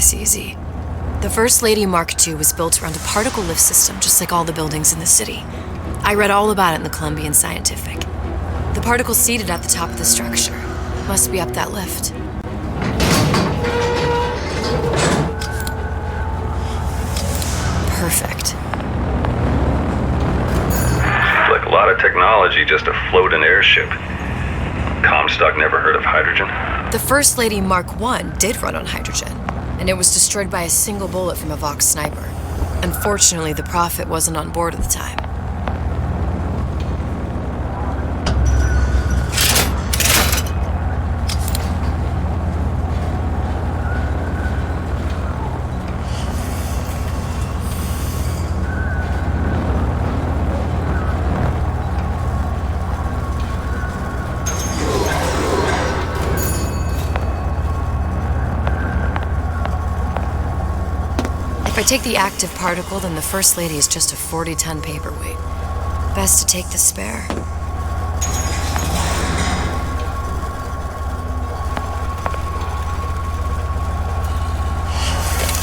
this easy. The First Lady Mark II was built around a particle lift system, just like all the buildings in the city. I read all about it in the Columbian Scientific. The particle's seated at the top of the structure. Must be up that lift. Perfect. Seems like a lot of technology just to float an airship. Comstock never heard of hydrogen? The First Lady Mark I did run on hydrogen, and it was destroyed by a single bullet from a Vox sniper. Unfortunately, the Prophet wasn't on board at the time. If I take the active particle, then the First Lady is just a 40-ton paperweight. Best to take the spare.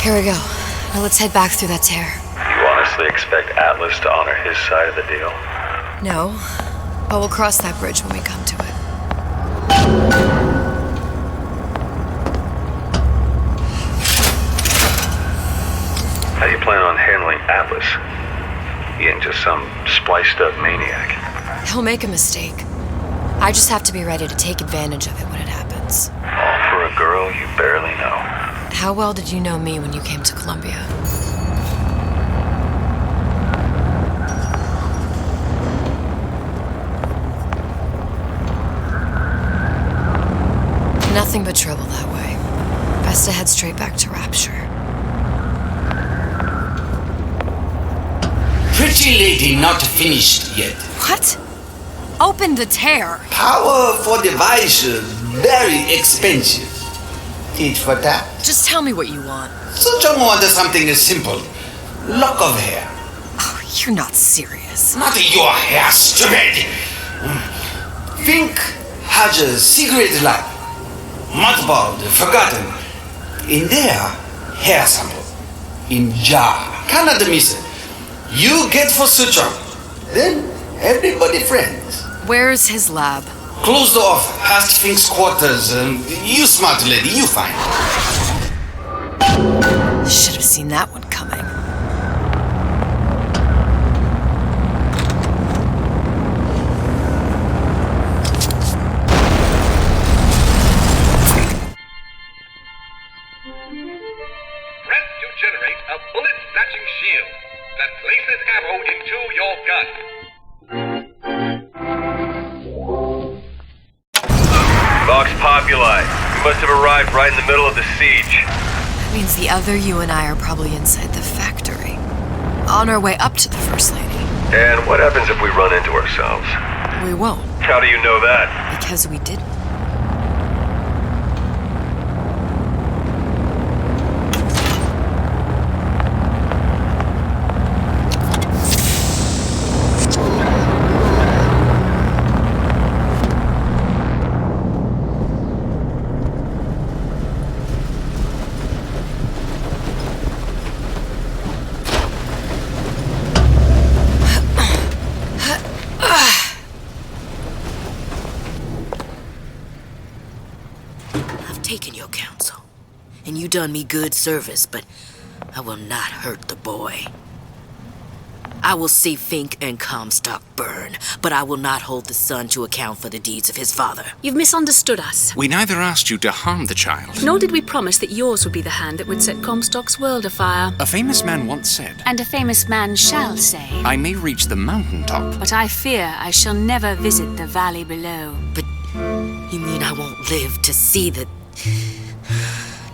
Here we go. Now let's head back through that tear. You honestly expect Atlas to honor his side of the deal? No, but we'll cross that bridge when we come to it. How do you plan on handling Atlas? He ain't just some spliced-up maniac. He'll make a mistake. I just have to be ready to take advantage of it when it happens. All for a girl you barely know. How well did you know me when you came to Columbia? Nothing but trouble that way. Best to head straight back to Rapture. Pretty lady not finished yet. What? Open the tear. Power for device very expensive. Tit for tat. Just tell me what you want. So John wanted something simple. Lock of hair. Oh, you're not serious. Not your hair, stupid. Fink has a secret lab. Mothballed, forgotten. In there, hair sample. In jar. Cannot miss it. You get for suture. Then everybody friends. Where's his lab? Closed off, past Fink's quarters. You smart lady, you find. Should have seen that one coming. Press to generate a bullet-snatching shield that places ammo into your gun. Vox Populi. We must have arrived right in the middle of the siege. That means the other you and I are probably inside the factory. On our way up to the First Lady. And what happens if we run into ourselves? We won't, How do you know that? because we didn't. Taken your counsel, and you done me good service, but I will not hurt the boy. I will see Fink and Comstock burn, but I will not hold the son to account for the deeds of his father. You've misunderstood us. We neither asked you to harm the child. Nor did we promise that yours would be the hand that would set Comstock's world afire. A famous man once said, And a famous man shall say, I may reach the mountaintop. but I fear I shall never visit the valley below. But you mean I won't live to see the...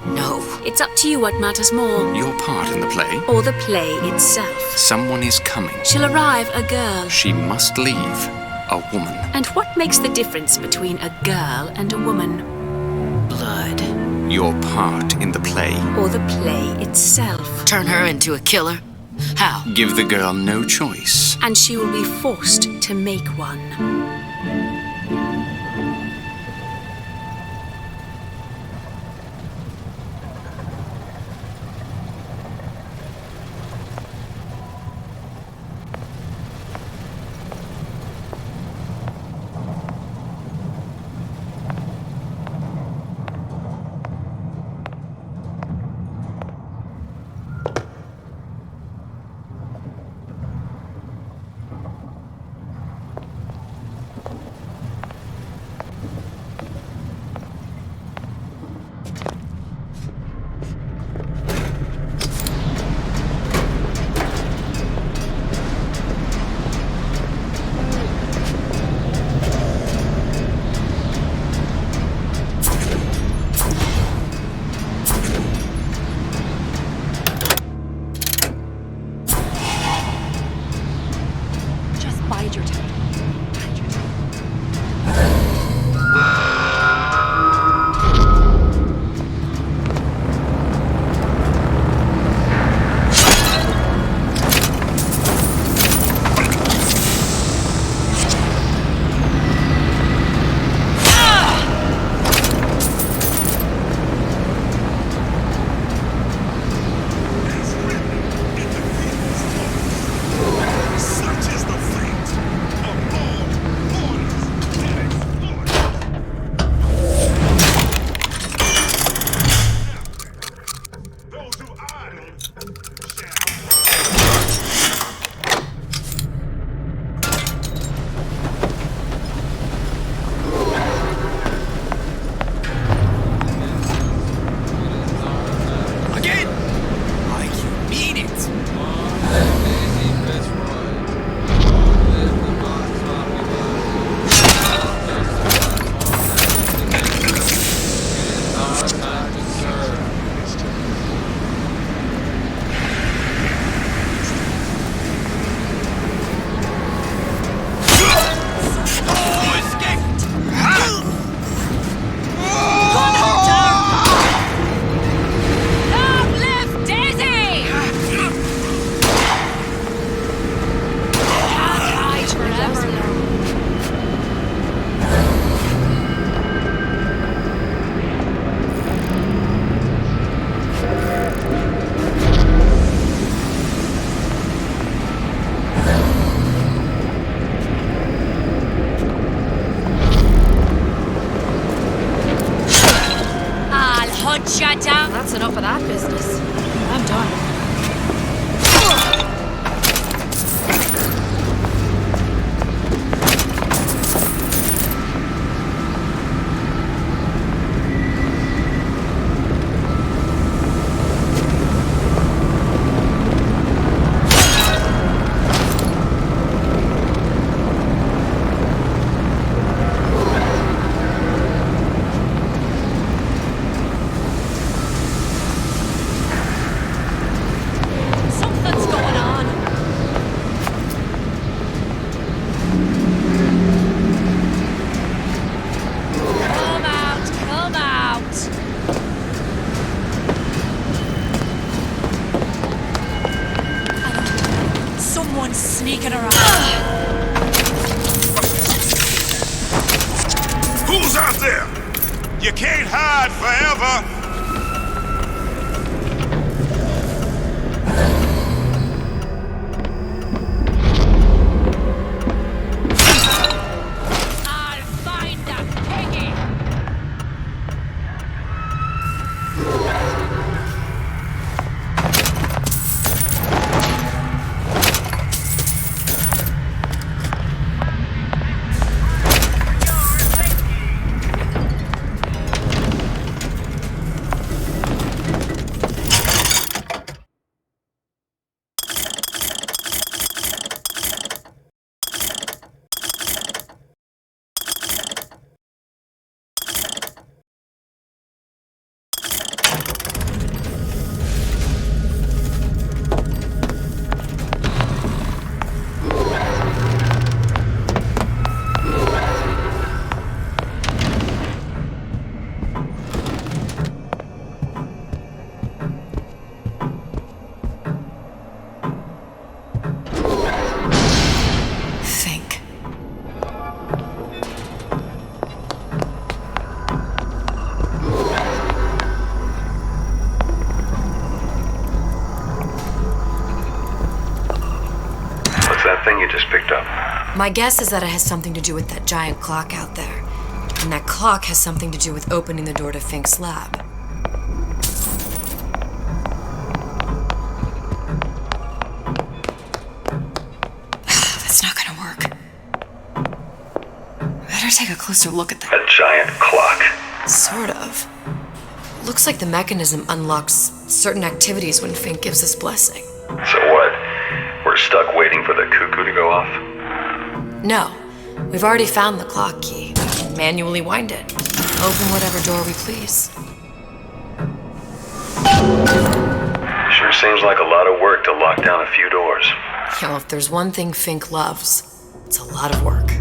No. It's up to you what matters more, Your part in the play? or the play itself. Someone is coming. She'll arrive a girl. She must leave. A woman. And what makes the difference between a girl and a woman? Blood. Your part in the play. Or the play itself? Turn her into a killer? How? Give the girl no choice. And she will be forced to make one. sneaking around. Who's out there? You can't hide forever. Thing you just picked up. My guess is that it has something to do with that giant clock out there. And that clock has something to do with opening the door to Fink's lab. That's not gonna work. Better take a closer look at that. A giant clock. Sort of. Looks like the mechanism unlocks certain activities when Fink gives his blessing. So what? We're stuck waiting for the cuckoo to go off? No. We've already found the clock key. We can manually wind it. Open whatever door we please. Sure seems like a lot of work to lock down a few doors. You know, if there's one thing Fink loves, it's a lot of work.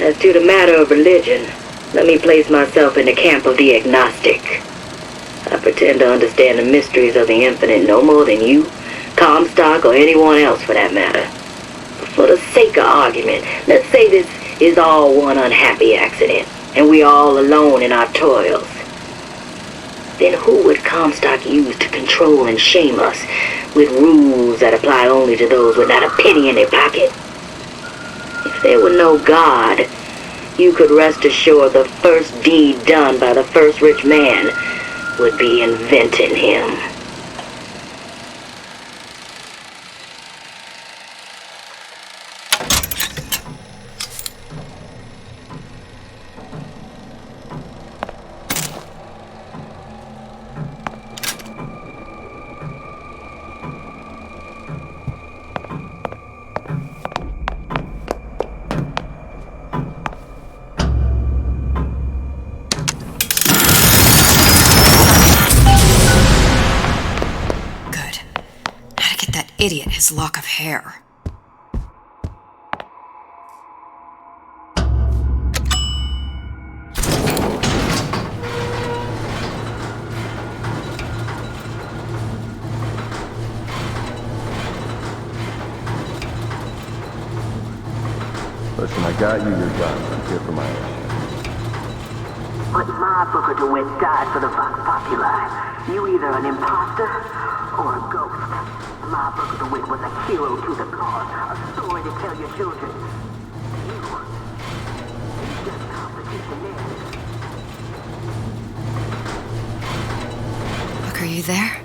As to the matter of religion, let me place myself in the camp of the agnostic. I pretend to understand the mysteries of the infinite no more than you, Comstock, or anyone else for that matter. But for the sake of argument, let's say this is all one unhappy accident, and we're all alone in our toils. Then who would Comstock use to control and shame us with rules that apply only to those with not a penny in their pocket? If there were no God, you could rest assured the first deed done by the first rich man would be inventing him. Idiot, his lock of hair. Listen, I got you your guns. I'm here for my ass. But my Booker DeWitt died for the Vox Populi. You either an imposter or a ghost. My Booker DeWitt was a hero to the cause, a story to tell your children. take the narrative. Look, are you there?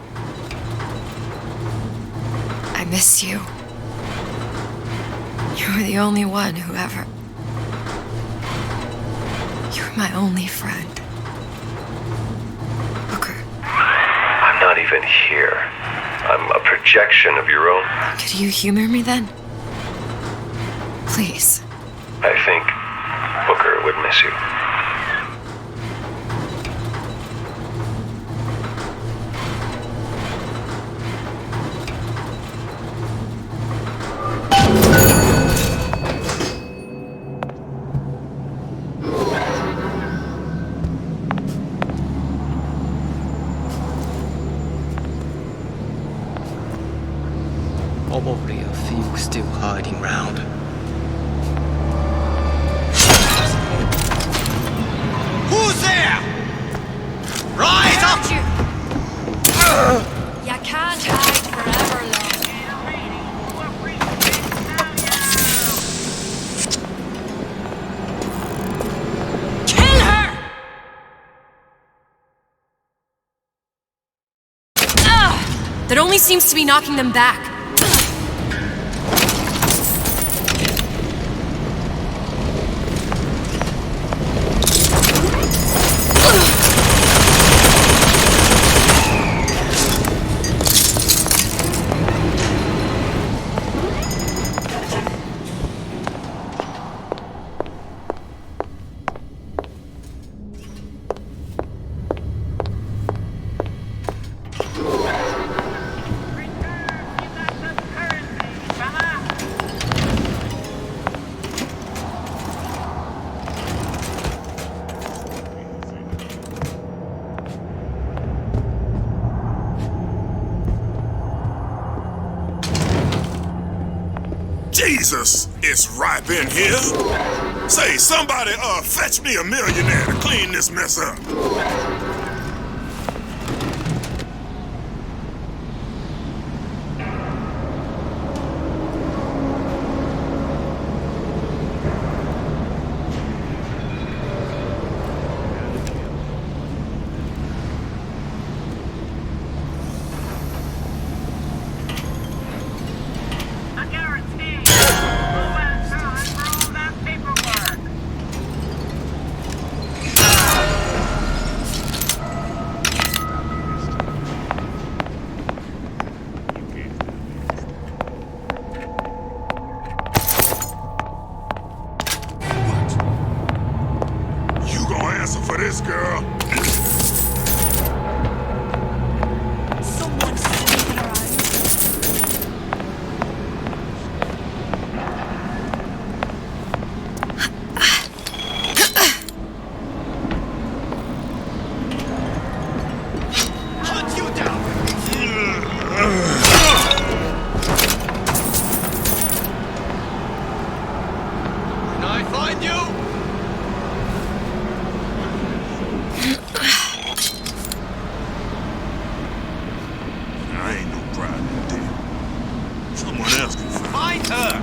I miss you. You were the only one who ever... You were my only friend. Booker. I'm not even here. I'm a projection of your own. Could you humor me then? Please. I think Booker would miss you. Probably a few still hiding round. Who's there? Rise up! You can't hide forever, love. Kill her! That only seems to be knocking them back. Jesus, it's ripe in here. Say, somebody, fetch me a millionaire to clean this mess up. For this girl. Someone's sneaking around. Hunt you down! Can I find you? I ain't no pride in deal. Someone else can find her!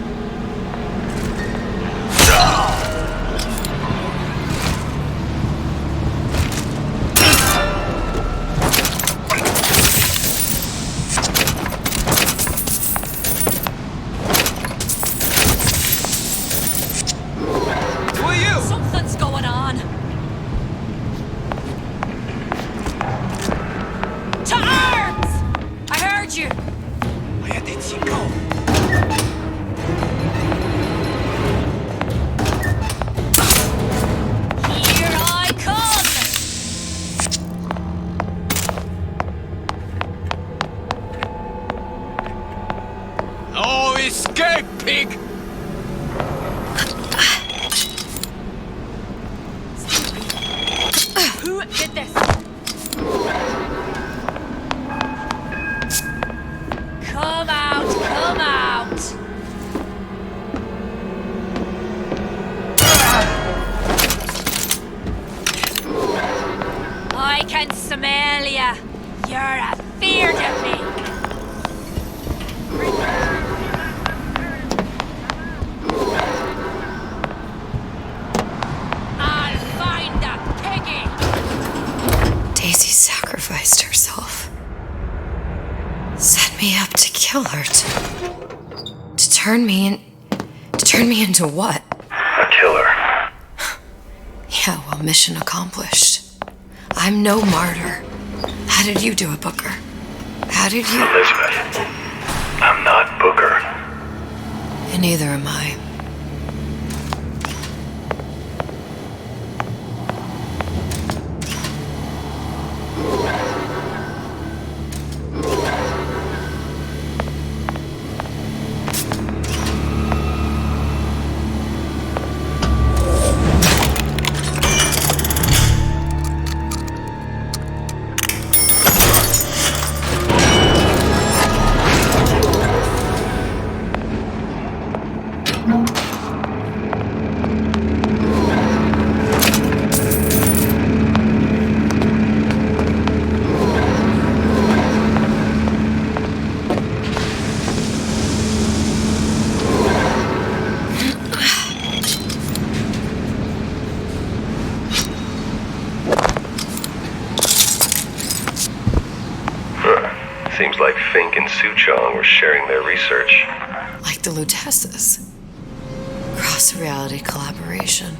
Who are you? Something's going on. To arms! I heard you. Where did she go? Here I come! Oh, escape, pig! Who did this? Come out, come out! I can smell ya. You're afeard of me. I'll Art. To turn me into what? A killer. Yeah, well, mission accomplished. I'm no martyr. How did you do it, Booker? How did you... Elizabeth, I'm not Booker. And neither am I. Seems like Fink and Suchong were sharing their research. Like the Lutesses. Cross-reality collaboration.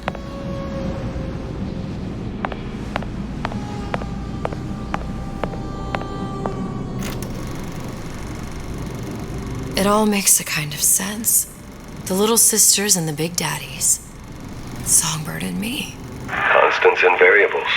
It all makes a kind of sense. The little sisters and the big daddies. Songbird and me. Constants and variables.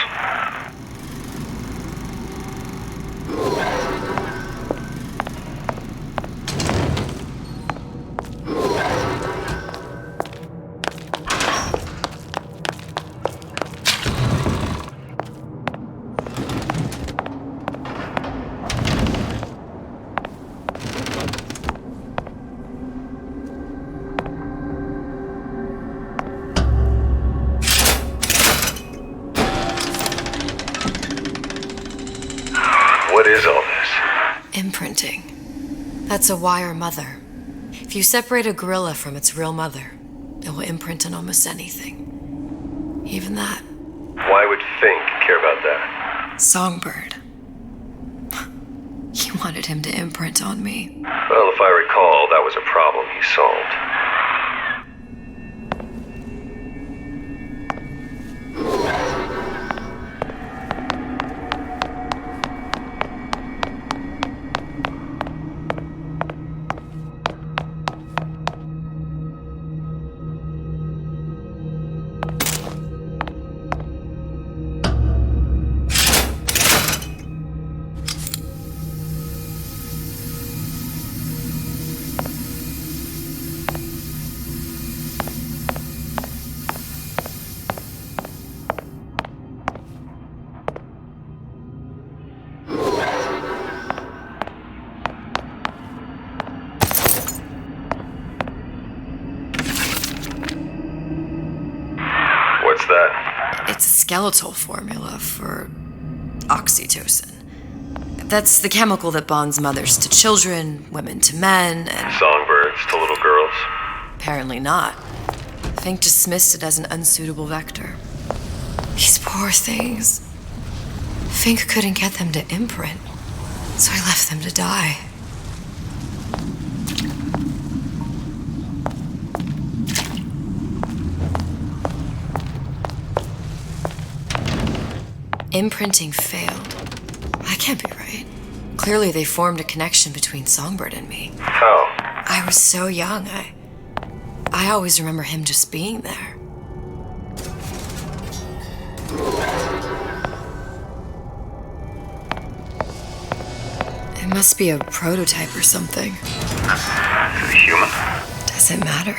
What is all this? Imprinting. That's a wire mother. If you separate a gorilla from its real mother, it will imprint on almost anything. Even that. Why would Fink care about that? Songbird. You wanted him to imprint on me. Well, if I recall, that was a problem he solved. What's that? It's a skeletal formula for oxytocin. That's the chemical that bonds mothers to children, women to men, and... Songbirds to little girls? Apparently not. Fink dismissed it as an unsuitable vector. These poor things. Fink couldn't get them to imprint, so I left them to die. Imprinting failed. That can't be right. Clearly they formed a connection between Songbird and me. How? I was so young, I always remember him just being there. It must be a prototype or something. Is it human? Does it matter?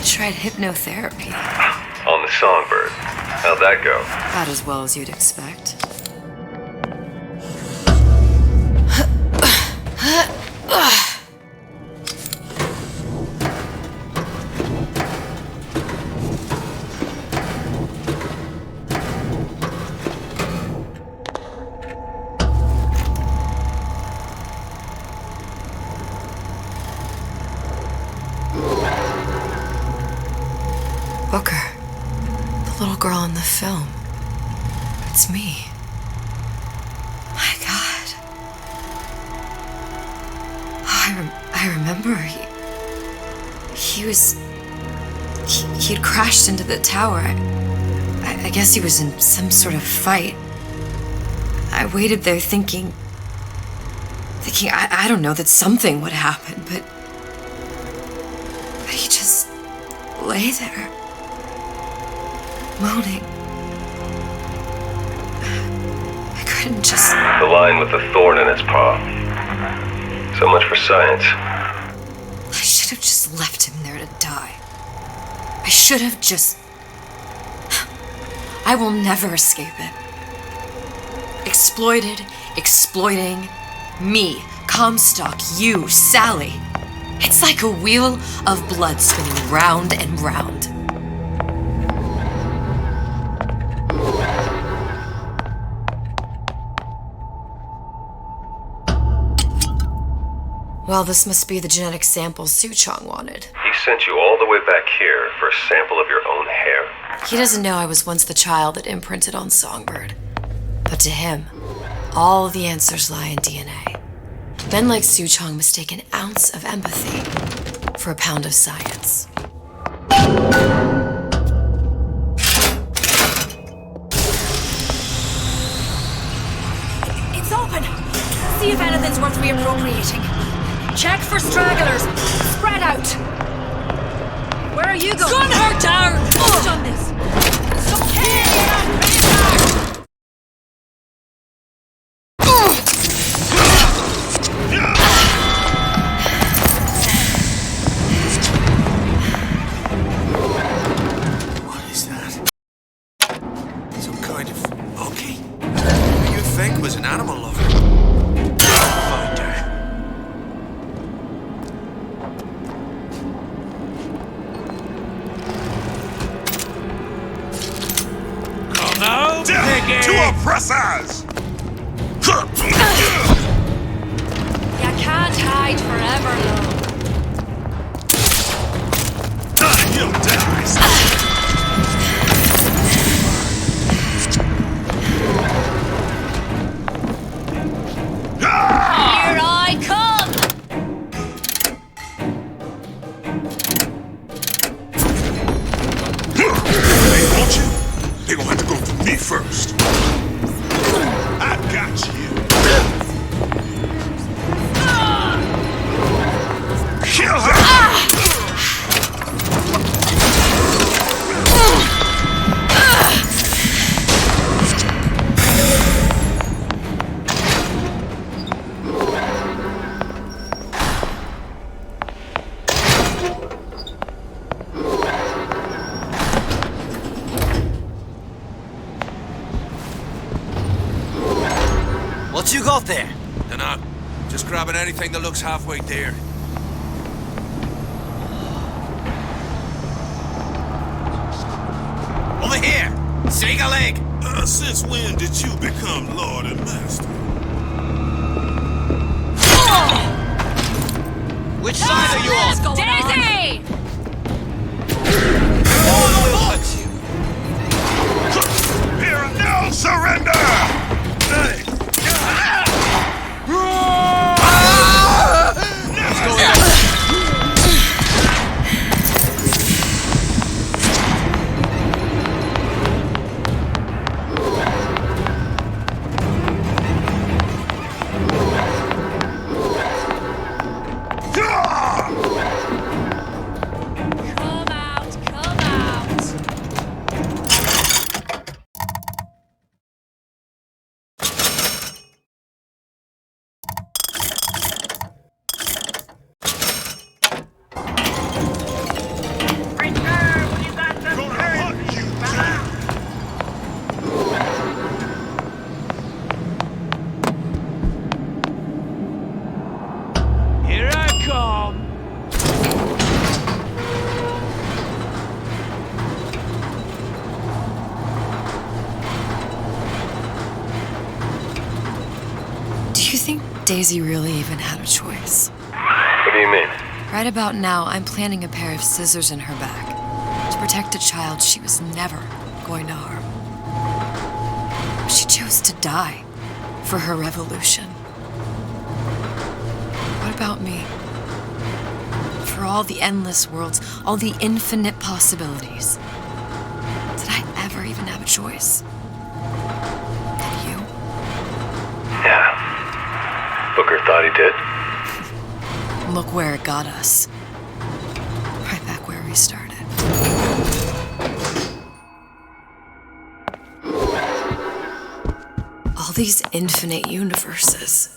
Tried hypnotherapy. On the Songbird. How'd that go? About as well as you'd expect. Booker. The little girl in the film. It's me. My God. Oh, I remember. He'd crashed into the tower. I guess he was in some sort of fight. I waited there thinking I don't know, that something would happen, but he just lay there, moaning. I couldn't just... The lion with the thorn in its paw. So much for science. I should have just left him there to die. I should have just... I will never escape it. Exploited, exploiting, me, Comstock, you, Sally. It's like a wheel of blood spinning round and round. Well, this must be the genetic sample Suchong wanted. He sent you all the way back here for a sample of your own hair? He doesn't know I was once the child that imprinted on Songbird. But to him, all the answers lie in DNA. Men like Suchong mistake an ounce of empathy for a pound of science. It's open! See if anything's worth reappropriating. Check for stragglers. Spread out. Where are you going? Gun her down! Who's on this? What is that? Some kind of monkey? Who you think was an animal lover? Find her. Now, death to oppressors! You can't hide forever, though. You'll die! Here I come! They want you? They gonna have to go through me first. I got you. Kill her! What you got there? Dunno. Just grabbing anything that looks halfway there. Over here! Shake a leg! Since when did you become Lord and Master? Which side are you on? Daisy! Here, no surrender! Hey. Come out, come out! Here I come. Do you think Daisy really even had a choice? What do you mean? Right about now, I'm planting a pair of scissors in her back to to protect a child she was never going to harm. She chose to die for her revolution. What about me? For all the endless worlds, all the infinite possibilities. Did I ever even have a choice? Did you? Yeah. Booker thought he did. Look where it got us. Right back where we started. All these infinite universes.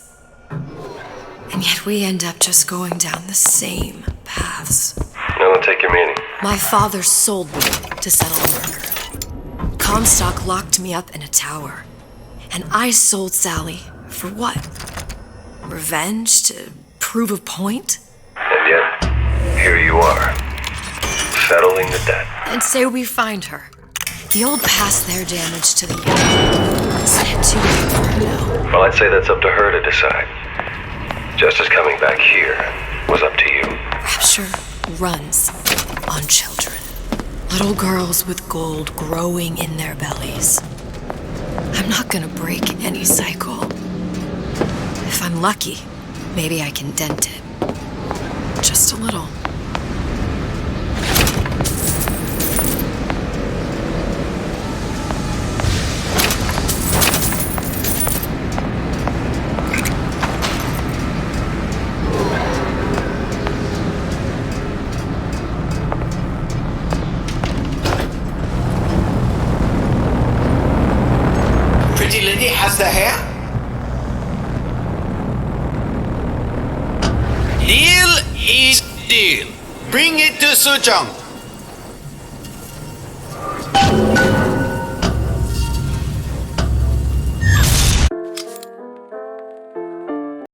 And yet we end up just going down the same paths. No, take your meaning. My father sold me to settle a murder. Comstock locked me up in a tower. And I sold Sally for what? Revenge? To prove a point? And yet, here you are, settling the debt. And say we find her. The old past their damage to the young. Isn't it too late for her now? Well, I'd say that's up to her to decide. Justice coming back here was up to you. Rapture runs on children. Little girls with gold growing in their bellies. I'm not gonna break any cycle. If I'm lucky, maybe I can dent it. Just a little. Pretty lady has the hair? Deal is deal. Bring it to Sujong.